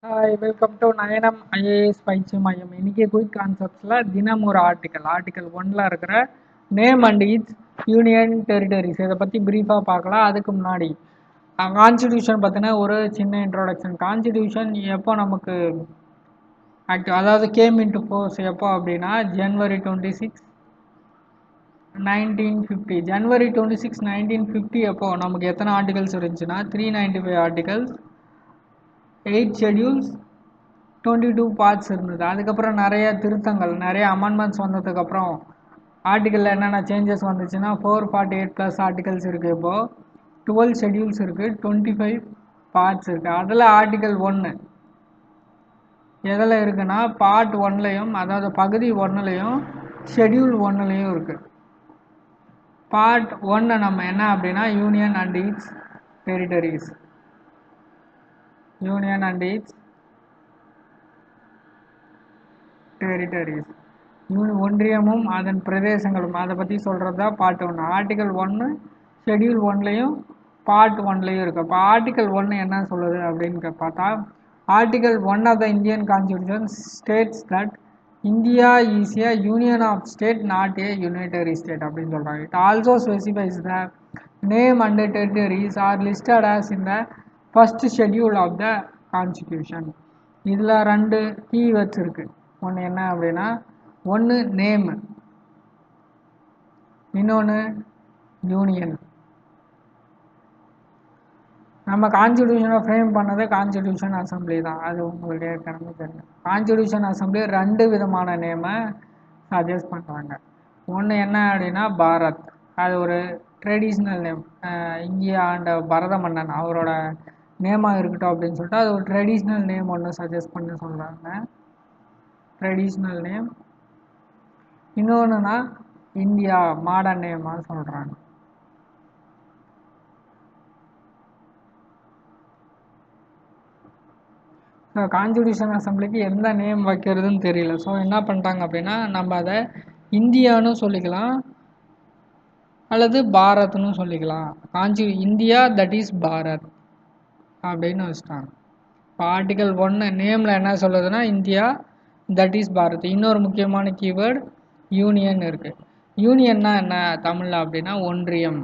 Hi welcome to நயனம் IAS பயிற்சி மையம். இன்னைக்கு குயிக் கான்செப்ட்ஸில் தினம் ஒரு ஆர்டிக்கல் ஒன்ல இருக்கிற name and it's union territories இதை பற்றி ப்ரீஃபாக பார்க்கலாம். அதுக்கு முன்னாடி கான்ஸ்டிடியூஷன் பற்றின ஒரு சின்ன இன்ட்ரோடக்ஷன். கான்ஸ்டிடியூஷன் எப்போ நமக்கு அதாவது கேம் இன்டு ஃபோர்ஸ் எப்போ அப்படின்னா ஜனவரி 26 1950. ஜனவரி 26 1950 அப்போ நமக்கு எத்தனை ஆர்டிகல்ஸ் இருந்துச்சுன்னா 395 ஆர்டிகல்ஸ், 8 ஷெடியூல்ஸ், 22 பார்ட்ஸ் இருந்தது. அதுக்கப்புறம் நிறைய திருத்தங்கள், நிறைய அமெண்ட்மெண்ட்ஸ் வந்ததுக்கப்புறம் ஆர்டிக்கலில் என்னென்ன சேஞ்சஸ் வந்துச்சுன்னா 448 ப்ளஸ் ஆர்டிகல்ஸ் இருக்குது. இப்போது 12 ஷெடியூல்ஸ் இருக்குது, 25 பார்ட்ஸ் இருக்குது. அதில் ஆர்டிக்கல் 1 எதில் இருக்குன்னா பார்ட் 1லையும், அதாவது பகுதி 1லையும் ஷெடியூல் 1லையும் இருக்குது. பார்ட் 1 நம்ம என்ன அப்படின்னா union and its territories. Union and its territories, ஒன்றியமும் அதன் பிரதேசங்களும், அதை பற்றி சொல்கிறது தான் பார்ட் 1. ஆர்டிகல் 1 ஷெடியூல் 1லையும் பார்ட் 1லையும் இருக்குது. அப்போ ஆர்டிகல் 1 என்ன சொல்லுது அப்படின்னு பார்த்தா, article 1 of the Indian constitution states that India is a union of state, not a unitary state அப்படின்னு சொல்கிறாங்க. It also specifies the name and territories are listed as in the first schedule of the constitution. இதில் 2 keywords இருக்குது. ஒன்று என்ன அப்படின்னா, ஒன்று name, இன்னொன்று union. நம்ம கான்ஸ்டியூஷனை ஃப்ரேம் பண்ணது கான்ஸ்டியூஷன் அசம்பிளி தான். அது உங்களுக்கு ஏற்கனவே தெரியும். கான்ஸ்டியூஷன் அசம்பிளி 2 விதமான நேமை சஜஸ்ட் பண்ணுறாங்க. ஒன்று என்ன அப்படின்னா பாரத், அது ஒரு ட்ரெடிஷ்னல் நேம். இந்தியா ஆண்ட பரத மன்னன் அவரோட நேமாக இருக்கட்டும் அப்படின்னு சொல்லிட்டு அது ஒரு ட்ரெடிஷ்னல் நேம் ஒன்று சஜஸ்ட் பண்ணி சொல்கிறாங்க, ட்ரெடிஷ்னல் நேம். இன்னொன்றுனா இந்தியா மாடர்ன் நேமாக சொல்கிறாங்க. ஸோ கான்ஸ்டியூஷன் அசம்பிளிக்கு எந்த நேம் வைக்கிறதுன்னு தெரியல. ஸோ என்ன பண்ணிட்டாங்க அப்படின்னா, நம்ம அதை இந்தியான்னு சொல்லிக்கலாம் அல்லது பாரத்னு சொல்லிக்கலாம். இந்தியா தட் இஸ் பாரத் அப்படின்னு வச்சுட்டாங்க. இப்போ ஆர்டிகல் 1 நேமில் என்ன சொல்லுதுன்னா இந்தியா தட் இஸ் பாரத். இன்னொரு முக்கியமான கீவேர்டு யூனியன் இருக்குது. யூனியன்னா என்ன தமிழில் அப்படின்னா ஒன்றியம்.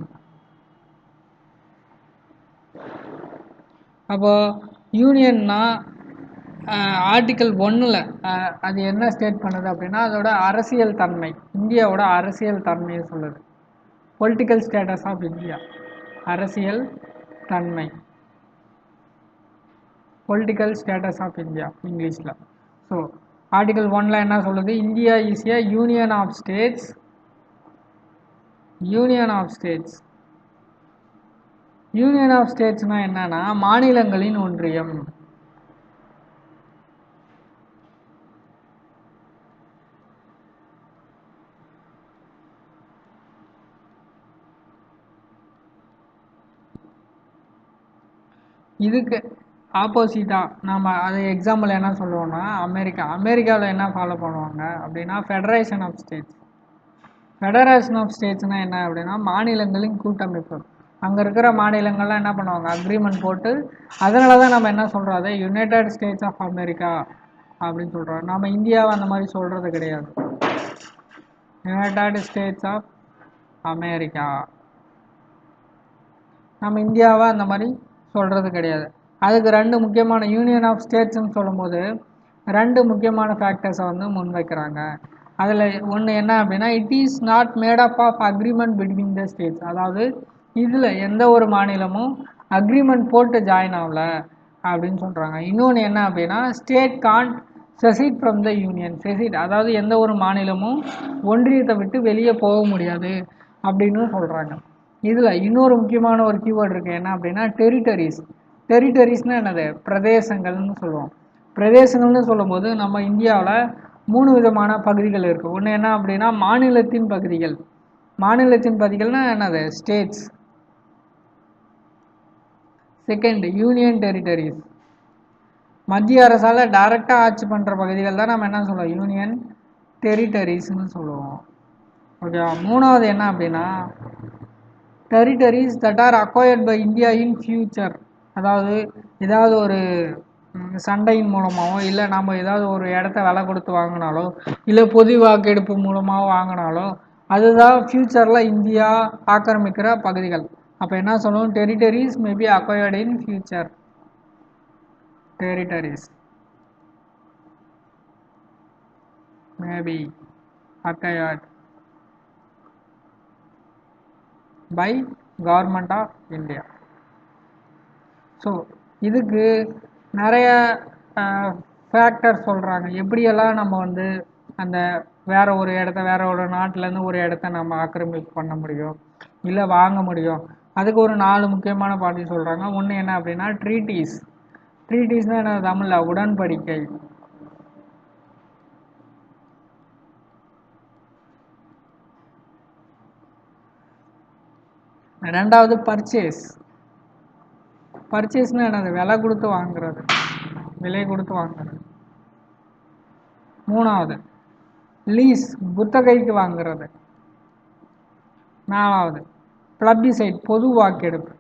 அப்போது யூனியன்னா ஆர்டிக்கல் 1ல் அது என்ன ஸ்டேட் பண்ணுது அப்படின்னா அதோட அரசியல் தன்மை, இந்தியாவோட அரசியல் தன்மையை சொல்லுது. பொலிட்டிக்கல் ஸ்டேட்டஸ் ஆஃப் இந்தியா, அரசியல் தன்மை, பொலிட்டிக்கல் ஸ்டேட்டஸ் ஆஃப் இந்தியா இங்கிலீஷில். ஸோ ஆர்டிகல் 1ல் என்ன சொல்லுது, India is a union of states. Union of states, union of ஸ்டேட்ஸ்னா என்னன்னா மாநிலங்களின் ஒன்றியம். இதுக்கு ஆப்போசிட்டாக நம்ம அது எக்ஸாம்பிள் என்ன சொல்லுவோம்னா அமெரிக்காவில் என்ன ஃபாலோ பண்ணுவாங்க அப்படின்னா federation of states. Federation of ஸ்டேட்ஸ்னால் என்ன அப்படின்னா மாநிலங்களின் கூட்டமைப்பு. அங்கே இருக்கிற மாநிலங்கள்லாம் என்ன பண்ணுவாங்க, அக்ரிமெண்ட் போட்டு, அதனால தான் நம்ம என்ன சொல்கிறோம், அதை யுனைடெட் ஸ்டேட்ஸ் ஆஃப் அமெரிக்கா அப்படின்னு சொல்கிறோம். நம்ம இந்தியாவை அந்த மாதிரி சொல்கிறது கிடையாது, யுனைடெட் ஸ்டேட்ஸ் ஆஃப் அமெரிக்கா. நம்ம இந்தியாவை அந்த மாதிரி சொல்கிறது கிடையாது. அதுக்கு 2 முக்கியமான யூனியன் ஆஃப் ஸ்டேட்ஸ்ன்னு சொல்லும் போது 2 முக்கியமான ஃபேக்டர்ஸை முன்வைக்கிறாங்க. அதில் ஒன்று என்ன அப்படின்னா, it is not made up of agreement between the states. அதாவது இதில் எந்த ஒரு மாநிலமும் அக்ரிமெண்ட் போட்டு ஜாயின் ஆகல அப்படின்னு சொல்கிறாங்க. இன்னொன்று என்ன அப்படின்னா, state can't secede from the union. Secede அதாவது எந்த ஒரு மாநிலமும் ஒன்றியத்தை விட்டு வெளியே போக முடியாது அப்படின்னு சொல்கிறாங்க. இதில் இன்னொரு முக்கியமான ஒரு கீவேர்டு இருக்குது, என்ன அப்படின்னா டெரிட்டரிஸ். டெரிட்டரிஸ்னால் என்னது, பிரதேசங்கள்னு சொல்லுவோம். பிரதேசங்கள்னு சொல்லும்போது நம்ம இந்தியாவில் 3 விதமான பகுதிகள் இருக்குது. ஒன்று என்ன அப்படின்னா மாநிலத்தின் பகுதிகள். மாநிலத்தின் பகுதிகள்னால் என்னது, ஸ்டேட்ஸ். செகண்ட் யூனியன் டெரிட்டரிஸ், மத்திய அரசால் டைரெக்டாக ஆட்சி பண்ணுற பகுதிகள் தான் நம்ம என்ன சொல்லுவோம், யூனியன் டெரிட்டரிஸ்ன்னு சொல்லுவோம். ஓகேவா. மூணாவது என்ன அப்படின்னா territories that are acquired by India in future. அதாவது ஏதாவது ஒரு சண்டையின் மூலமாகவோ இல்லை நம்ம ஏதாவது ஒரு இடத்த விலை கொடுத்து வாங்கினாலோ இல்லை பொது வாக்கெடுப்பு மூலமாக வாங்கினாலோ அதுதான் ஃப்யூச்சரில் இந்தியா ஆக்கிரமிக்கிற பகுதிகள். அப்போ என்ன சொல்லணும், territories maybe acquired in future. Territories maybe acquired by government of India. So இதுக்கு நிறைய ஃபேக்டர் சொல்கிறாங்க, எப்படியெல்லாம் நம்ம வந்து அந்த வேற ஒரு இடத்த வேற ஒரு நாட்டிலேருந்து ஒரு இடத்த நம்ம ஆக்கிரமிப்பு பண்ண முடியும் இல்லை வாங்க முடியும். அதுக்கு ஒரு 4 முக்கியமான பாயிண்ட் சொல்கிறாங்க. ஒன்று என்ன அப்படின்னா ட்ரீட்டிஸ். ட்ரீட்டிஸ்னால் என்ன தமிழில் உடன்படிக்கை. ரெண்டாவது பர்ச்சேஸ். பர்ச்சேஸ்னால் என்னது, விலை கொடுத்து வாங்குறது, விலை கொடுத்து வாங்குறது. மூணாவது லீஸ், குத்தகைக்கு வாங்குறது. நாலாவது பிளபிசைட், பொது வாக்கெடுப்பு.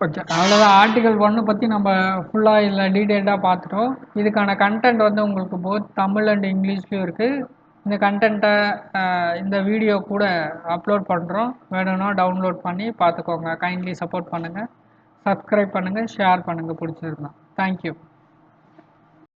ஓகே, அவ்வளோதான். ஆர்டிகல் 1 பற்றி நம்ம ஃபுல்லாக இல்லை டீட்டெயில்டாக பார்த்துட்டோம். இதுக்கான கண்டென்ட் வந்து உங்களுக்கு போத் தமிழ் அண்ட் இங்கிலீஷ்லேயும் இருக்குது. இந்த கண்டென்ட்டை இந்த வீடியோ கூட அப்லோட் பண்ணுறோம், வேணும்னா டவுன்லோட் பண்ணி பார்த்துக்கோங்க. கைண்ட்லி சப்போர்ட் பண்ணுங்கள், சப்ஸ்கிரைப் பண்ணுங்கள், ஷேர் பண்ணுங்கள் பிடிச்சிருந்தா. தேங்க்யூ.